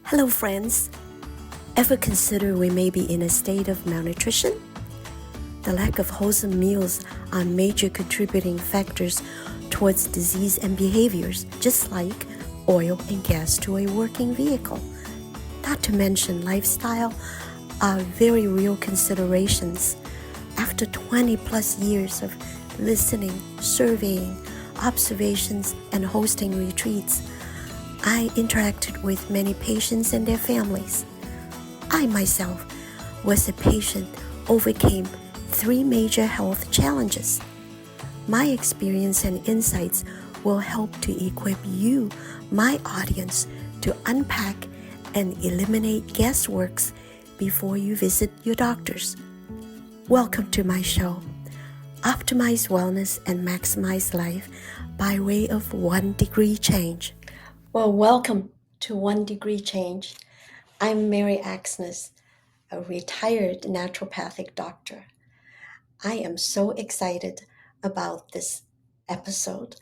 Hello, friends. Ever consider we may be in a state of malnutrition? The lack of wholesome meals are major contributing factors towards disease and behaviors, just like oil and gas to a working vehicle. Not to mention lifestyle are very real considerations. After 20 plus years of listening, surveying, observations, and hosting retreats, I interacted with many patients and their families. I myself was a patient overcame 3 major health challenges. My experience and insights will help to equip you, my audience, to unpack and eliminate guessworks before you visit your doctors. Welcome to my show, Optimize Wellness and Maximize Life by way of 1 Degree Change. Well, welcome to 1 Degree Change. I'm Mary Axness, a retired naturopathic doctor. I am so excited about this episode.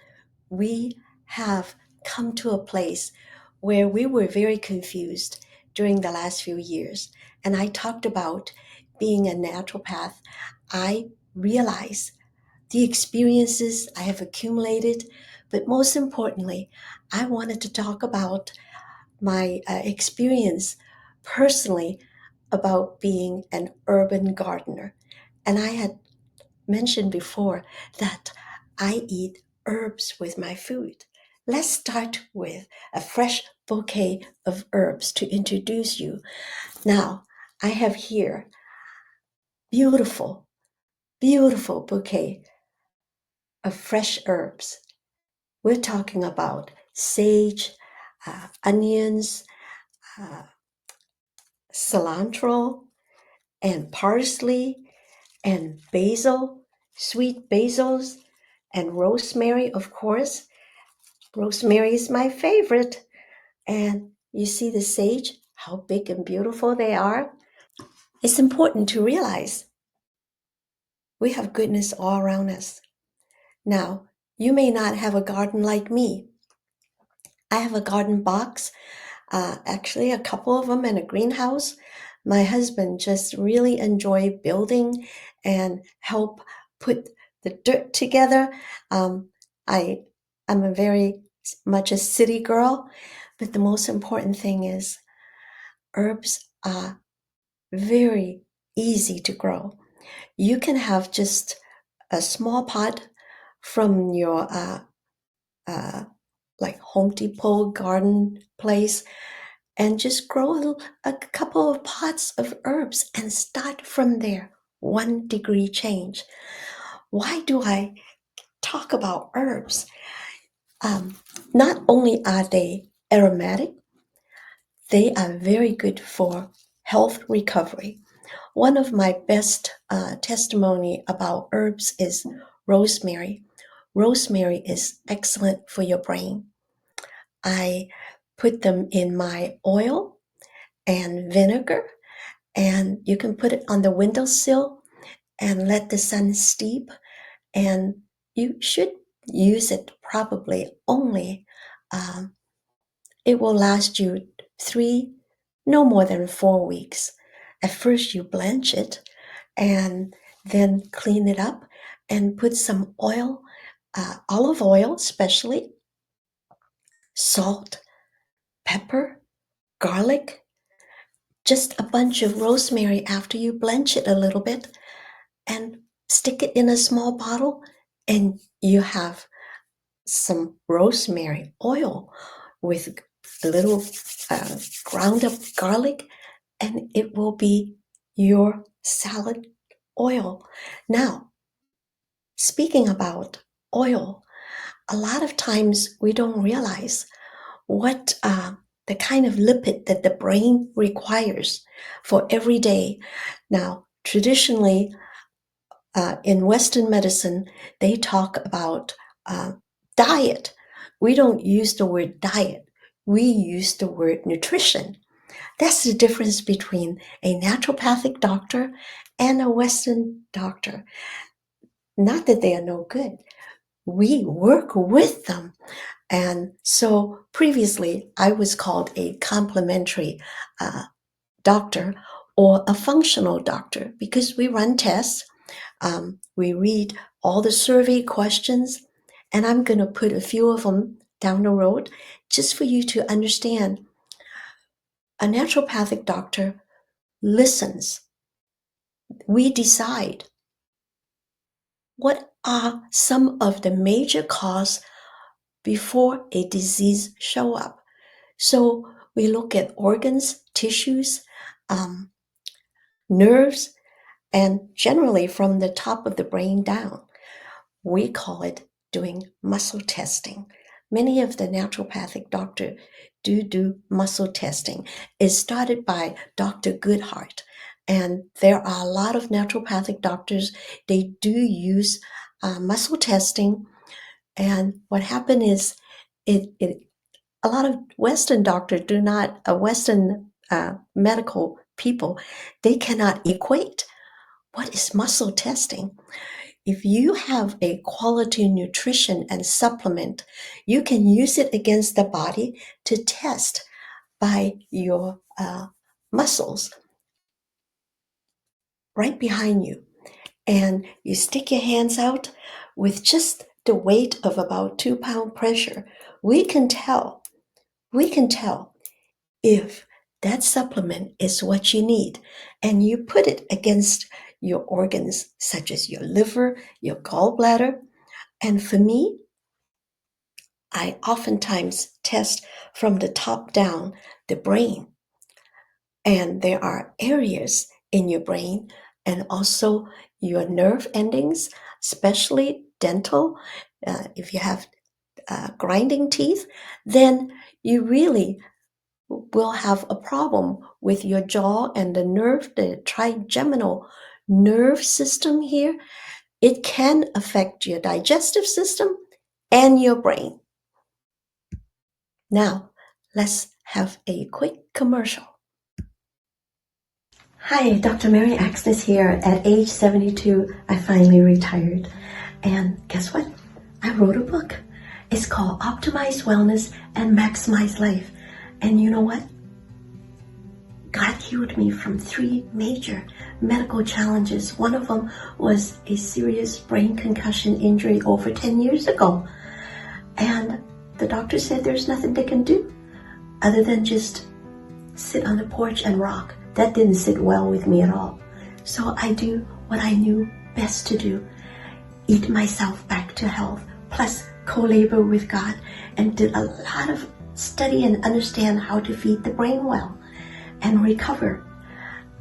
We have come to a place where we were very confused during the last few years. And I talked about being a naturopath. I realized the experiences I have accumulated, but most importantly, I wanted to talk about my experience personally about being an urban gardener. And I had mentioned before that I eat herbs with my food. Let's start with a fresh bouquet of herbs to introduce you. Now, I have here beautiful, beautiful bouquet of fresh herbs. We're talking about sage, onions, cilantro, and parsley, and basil, sweet basils, and rosemary, of course. Rosemary is my favorite. And you see the sage, how big and beautiful they are. It's important to realize we have goodness all around us. Now, you may not have a garden like me. I have a garden box, actually a couple of them in a greenhouse. My husband just really enjoy building and help put the dirt together. I'm a very much a city girl, but the most important thing is herbs are very easy to grow. You can have just a small pot from your like Home Depot garden place and just grow a couple of pots of herbs and start from there. 1 degree change. Why do I talk about herbs? Not only are they aromatic, they are very good for health recovery. One of my best testimony about herbs is rosemary. Rosemary is excellent for your brain. I put them in my oil and vinegar, and you can put it on the windowsill and let the sun steep, and you should use it probably only it will last you 3, no more than 4 weeks. At first you blanch it and then clean it up and put some oil, olive oil especially, salt, pepper, garlic, just a bunch of rosemary after you blanch it a little bit, and stick it in a small bottle, and you have some rosemary oil with a little ground up garlic, and it will be your salad oil. Now, speaking about oil, a lot of times we don't realize what the kind of lipid that the brain requires for every day. Now, traditionally, in Western medicine, they talk about diet. We don't use the word diet. We use the word nutrition. That's the difference between a naturopathic doctor and a Western doctor. Not that they are no good, we work with them. And so previously, I was called a complementary doctor or a functional doctor because we run tests. We read all the survey questions, and I'm going to put a few of them down the road just for you to understand. A naturopathic doctor listens. We decide what are some of the major causes before a disease show up. So we look at organs, tissues, um, nerves, and generally from the top of the brain down. We call it doing muscle testing. Many of the naturopathic doctors do muscle testing. It started by Dr. Goodhart, and there are a lot of naturopathic doctors. They do use muscle testing, and what happened is it a lot of Western doctors do not, Western medical people, they cannot equate what is muscle testing. If you have a quality nutrition and supplement, you can use it against the body to test by your muscles right behind you. And you stick your hands out with just the weight of about 2 pound pressure. We can tell if that supplement is what you need, and you put it against your organs such as your liver, your gallbladder. And for me, I oftentimes test from the top down the brain. And there are areas in your brain and also your nerve endings, especially dental. If you have grinding teeth, then you really will have a problem with your jaw and the nerve, the trigeminal nerve system here. It can affect your digestive system and your brain. Now, let's have a quick commercial. Hi, Dr. Mary Axness here. At age 72, I finally retired. And guess what? I wrote a book. It's called Optimize Wellness and Maximize Life. And you know what? God healed me from 3 major medical challenges. One of them was a serious brain concussion injury over 10 years ago. And the doctor said there's nothing they can do other than just sit on the porch and rock. That didn't sit well with me at all. So I do what I knew best to do. Eat myself back to health, plus co-labor with God, and did a lot of study and understand how to feed the brain well and recover.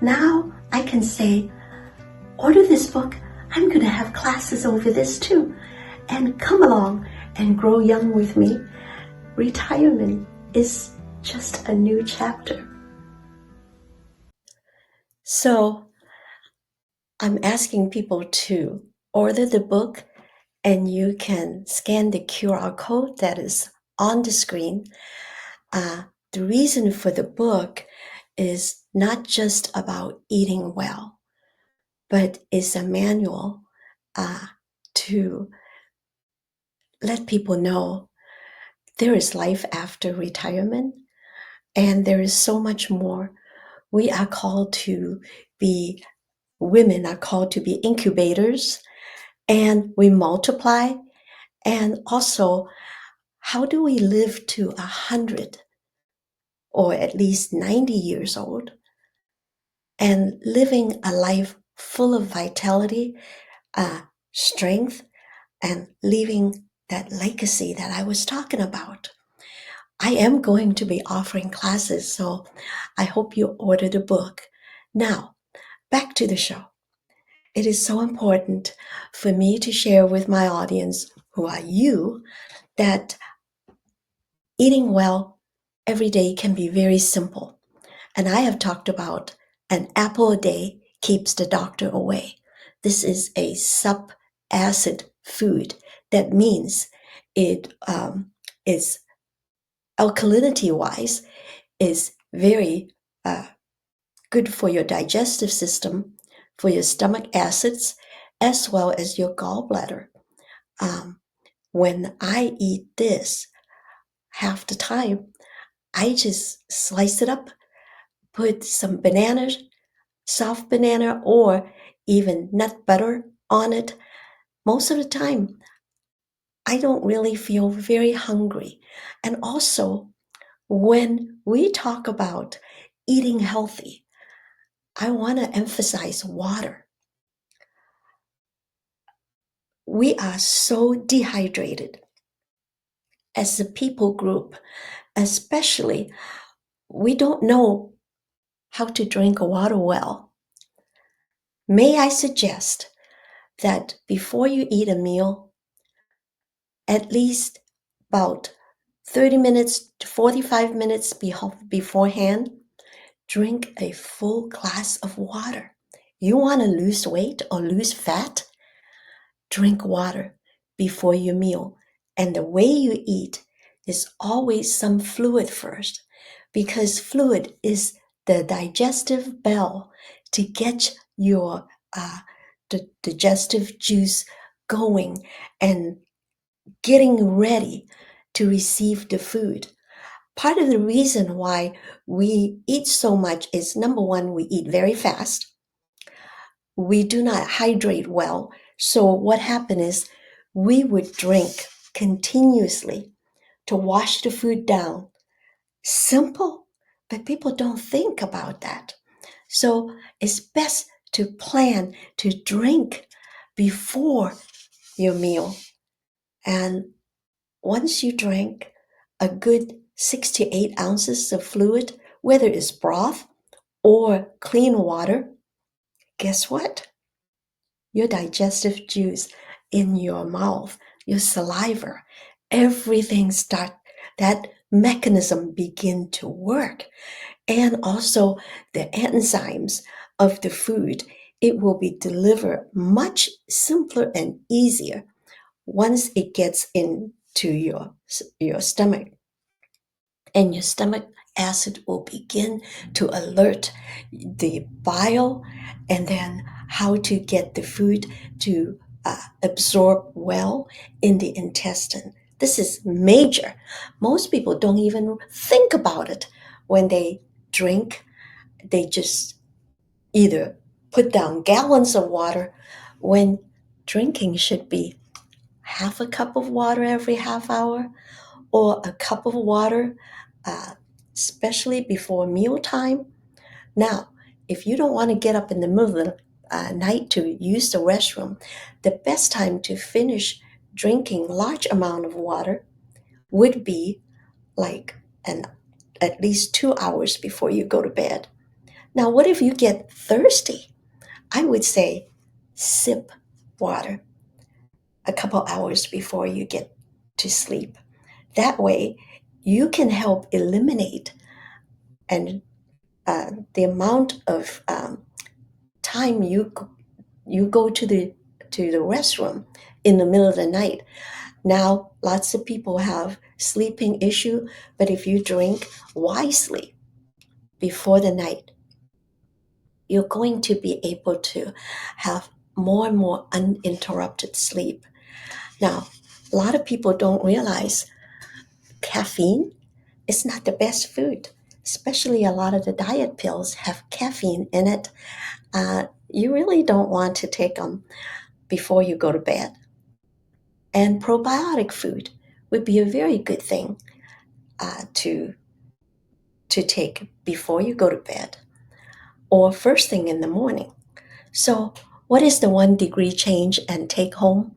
Now I can say, order this book. I'm going to have classes over this too. And come along and grow young with me. Retirement is just a new chapter. So I'm asking people to order the book, and you can scan the QR code that is on the screen. The reason for the book is not just about eating well, but it's a manual to let people know there is life after retirement, and there is so much more. We are called to be, women are called to be incubators, and we multiply. And also, how do we live to 100 or at least 90 years old and living a life full of vitality, strength, and leaving that legacy that I was talking about? I am going to be offering classes, so I hope you order the book. Now, back to the show. It is so important for me to share with my audience, who are you, that eating well every day can be very simple. And I have talked about an apple a day keeps the doctor away. This is a sub-acid food. That means it is alkalinity-wise is very good for your digestive system, for your stomach acids, as well as your gallbladder. when I eat this, half the time, I just slice it up, put some bananas, soft banana, or even nut butter on it. Most of the time, I don't really feel very hungry. And also, when we talk about eating healthy, I want to emphasize water. We are so dehydrated as a people group, especially we don't know how to drink water well. May I suggest that before you eat a meal, at least about 30 minutes to 45 minutes beforehand, drink a full glass of water. You want to lose weight or lose fat? Drink water before your meal. And the way you eat is always some fluid first, because fluid is the digestive bell to get your the digestive juice going and getting ready to receive the food. Part of the reason why we eat so much is number one, we eat very fast. We do not hydrate well. So what happened is we would drink continuously to wash the food down. Simple, but people don't think about that. So it's best to plan to drink before your meal. And once you drink a good 6 to 8 ounces of fluid, whether it's broth or clean water, guess what? Your digestive juice in your mouth, your saliva, everything start that mechanism begin to work. And also the enzymes of the food, it will be delivered much simpler and easier once it gets into your stomach. And your stomach acid will begin to alert the bile and then how to get the food to absorb well in the intestine. This is major. Most people don't even think about it when they drink. They just either put down gallons of water when drinking should be half a cup of water every half hour or a cup of water, uh, especially before mealtime. Now, if you don't want to get up in the middle of the night to use the restroom, the best time to finish drinking large amount of water would be like at least 2 hours before you go to bed. Now, what if you get thirsty? I would say sip water a couple hours before you get to sleep. That way, you can help eliminate and the amount of time you go to the restroom in the middle of the night. Now, lots of people have sleeping issue, but if you drink wisely before the night, you're going to be able to have more and more uninterrupted sleep. Now, a lot of people don't realize caffeine is not the best food, especially a lot of the diet pills have caffeine in it. You really don't want to take them before you go to bed. And probiotic food would be a very good thing to take before you go to bed or first thing in the morning. So, what is the 1 degree change and take home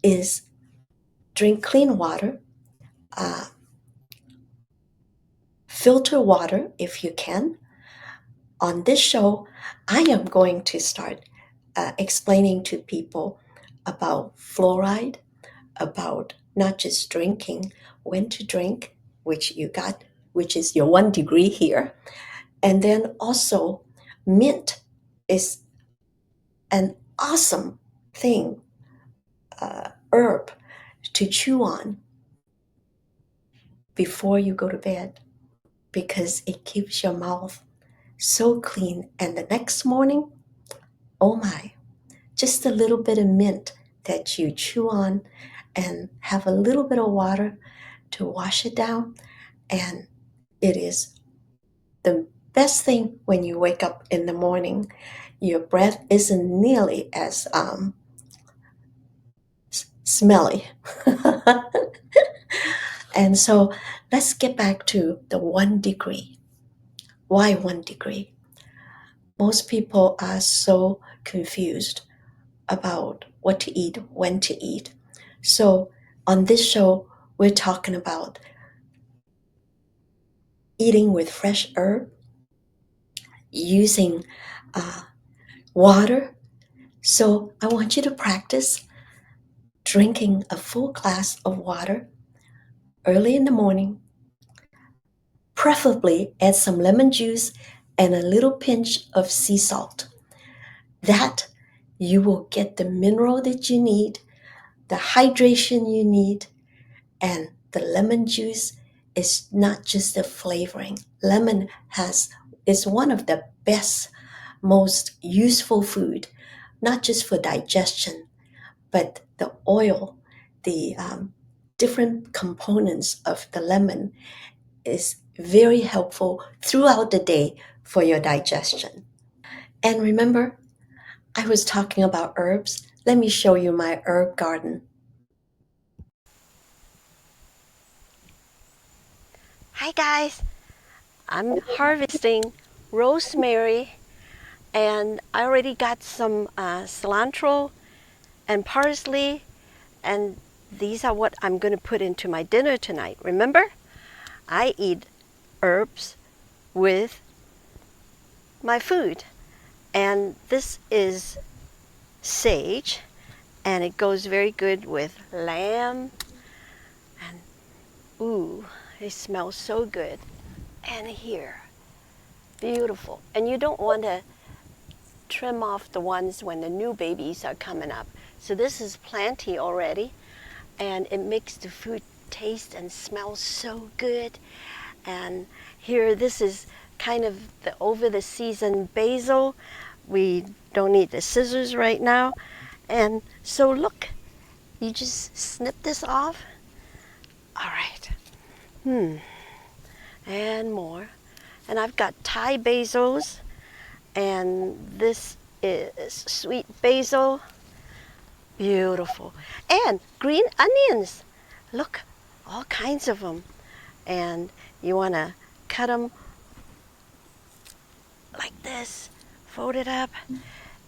is drink clean water, uh, filter water if you can. On this show, I am going to start explaining to people about fluoride, about not just drinking, when to drink, which you got, which is your 1 degree here. And then also, mint is an awesome thing, herb to chew on before you go to bed because it keeps your mouth so clean. And the next morning, oh my, just a little bit of mint that you chew on and have a little bit of water to wash it down. And it is the best thing when you wake up in the morning. Your breath isn't nearly as smelly. And so let's get back to the 1 degree. Why 1 degree? Most people are so confused about what to eat, when to eat. So on this show, we're talking about eating with fresh herb, using uh, water. So I want you to practice drinking a full glass of water early in the morning. Preferably add some lemon juice and a little pinch of sea salt. That you will get the mineral that you need, the hydration you need, and the lemon juice is not just a flavoring. Lemon is one of the best, most useful food, not just for digestion, but the oil, the different components of the lemon is very helpful throughout the day for your digestion. And remember, I was talking about herbs. Let me show you my herb garden. Hi guys, I'm harvesting rosemary and I already got some cilantro and parsley, and these are what I'm going to put into my dinner tonight. Remember, I eat herbs with my food, and this is sage and it goes very good with lamb, and ooh, it smells so good. And here, beautiful. And you don't want to trim off the ones when the new babies are coming up. So this is plenty already, and it makes the food taste and smell so good. And here, this is kind of the over the season basil. We don't need the scissors right now. And so look, you just snip this off. All right. And more. And I've got Thai basils, and this is sweet basil. Beautiful. And green onions. Look, all kinds of them. And you want to cut them like this, fold it up,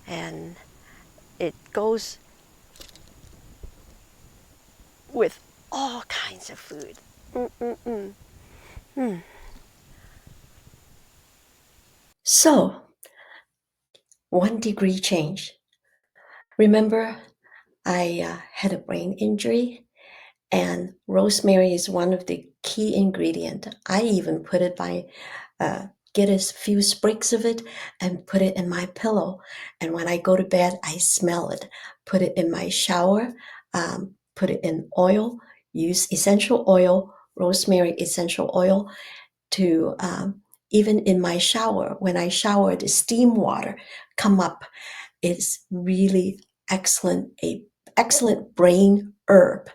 and it goes with all kinds of food. So, 1 degree change. Remember, I had a brain injury, and rosemary is one of the key ingredients. I even put it get a few sprigs of it and put it in my pillow. And when I go to bed, I smell it. Put it in my shower, put it in oil, use essential oil, rosemary essential oil to even in my shower. When I shower, the steam water come up. It's really excellent brain herb,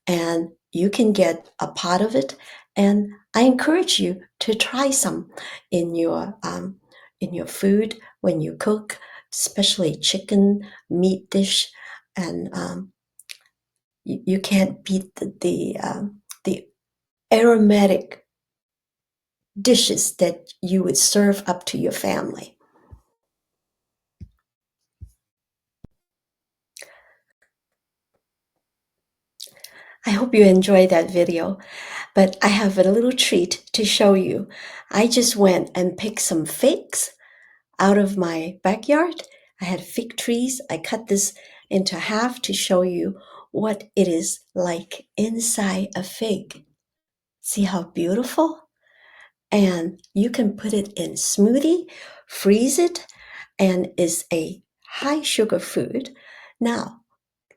and you can get a pot of it. And I encourage you to try some in your food when you cook, especially chicken meat dish. And you can't beat the aromatic dishes that you would serve up to your family. I hope you enjoyed that video, but I have a little treat to show you. I just went and picked some figs out of my backyard. I had fig trees. I cut this into half to show you what it is like inside a fig. See how beautiful? And you can put it in smoothie, freeze it, and it's a high sugar food. Now,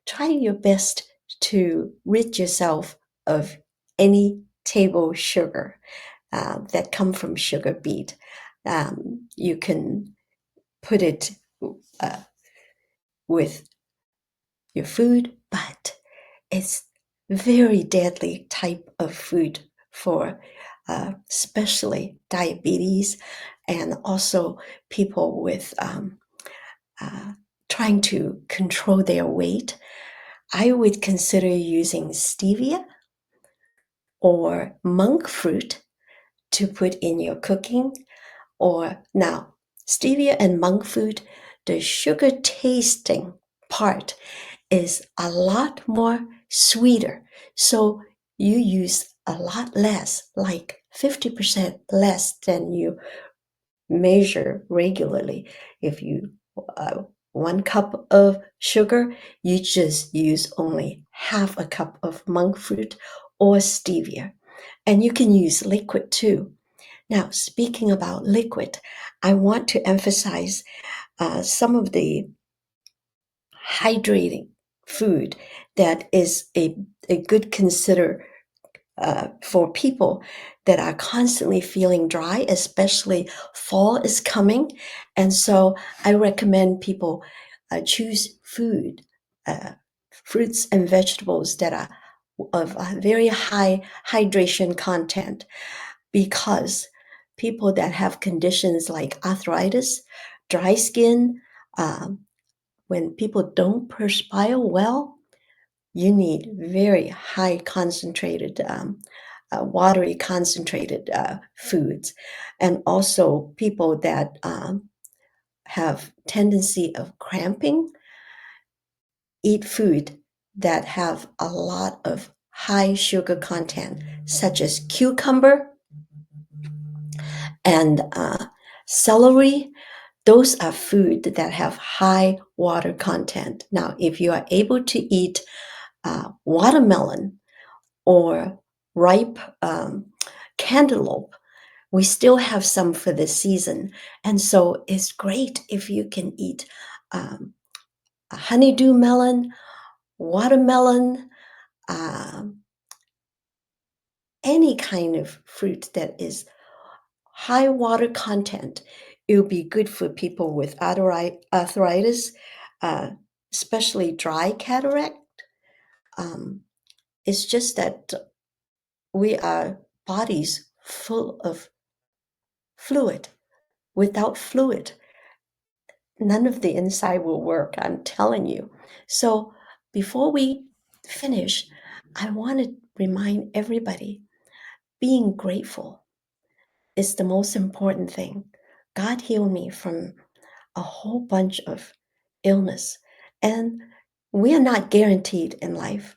try your best to rid yourself of any table sugar that come from sugar beet. You can put it uh, with your food, but it's very deadly type of food for especially diabetes and also people with uh, trying to control their weight. I would consider using stevia or monk fruit to put in your cooking. Or now, stevia and monk fruit, the sugar tasting part is a lot more sweeter. So you use a lot less, like 50% less than you measure regularly. If you 1 cup of sugar, you just use only half a cup of monk fruit or stevia. And you can use liquid too. Now, speaking about liquid, I want to emphasize some of the hydrating food that is a good consider for people that are constantly feeling dry, especially fall is coming. And so I recommend people choose fruits and vegetables that are of a very high hydration content, because people that have conditions like arthritis, dry skin, um, when people don't perspire well, you need very high concentrated, watery concentrated foods. And also people that have tendency of cramping, eat food that have a lot of high sugar content, such as cucumber and celery. Those are food that have high water content. Now, if you are able to eat watermelon or ripe cantaloupe, we still have some for this season. And so it's great if you can eat a honeydew melon, watermelon, um, any kind of fruit that is high water content. It will be good for people with arthritis, uh, especially dry cataract. Um, it's just that we are bodies full of fluid. Without fluid, none of the inside will work, I'm telling you. So before we finish, I want to remind everybody being grateful is the most important thing. God healed me from a whole bunch of illness, and we are not guaranteed in life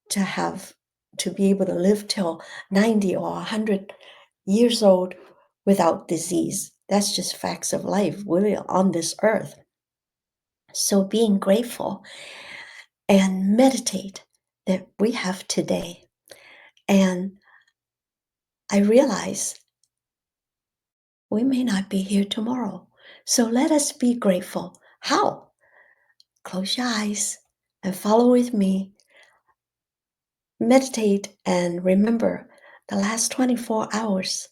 to be able to live till 90 or 100 years old without disease. That's just facts of life. We're on this earth. So being grateful and meditate that we have today. And I realize we may not be here tomorrow. So let us be grateful. How? Close your eyes and follow with me. Meditate and remember the last 24 hours,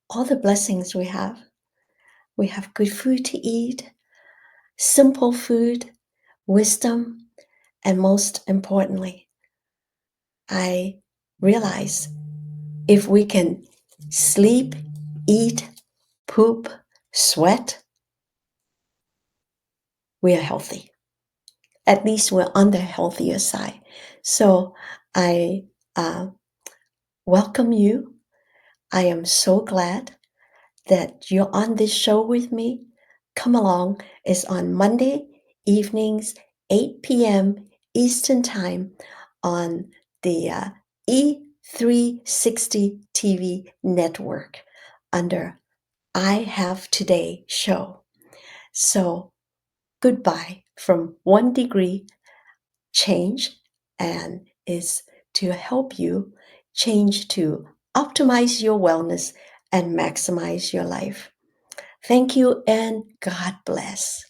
all the blessings we have. We have good food to eat, simple food, wisdom, and most importantly, I realize if we can sleep, eat, poop, sweat, we are healthy. At least we're on the healthier side. So I welcome you. I am so glad that you're on this show with me. Come along. It's on Monday evenings, 8 p.m. Eastern Time on the E360 TV network under I Have Today show. So goodbye from 1 degree change, and is to help you change to optimize your wellness and maximize your life. Thank you and God bless.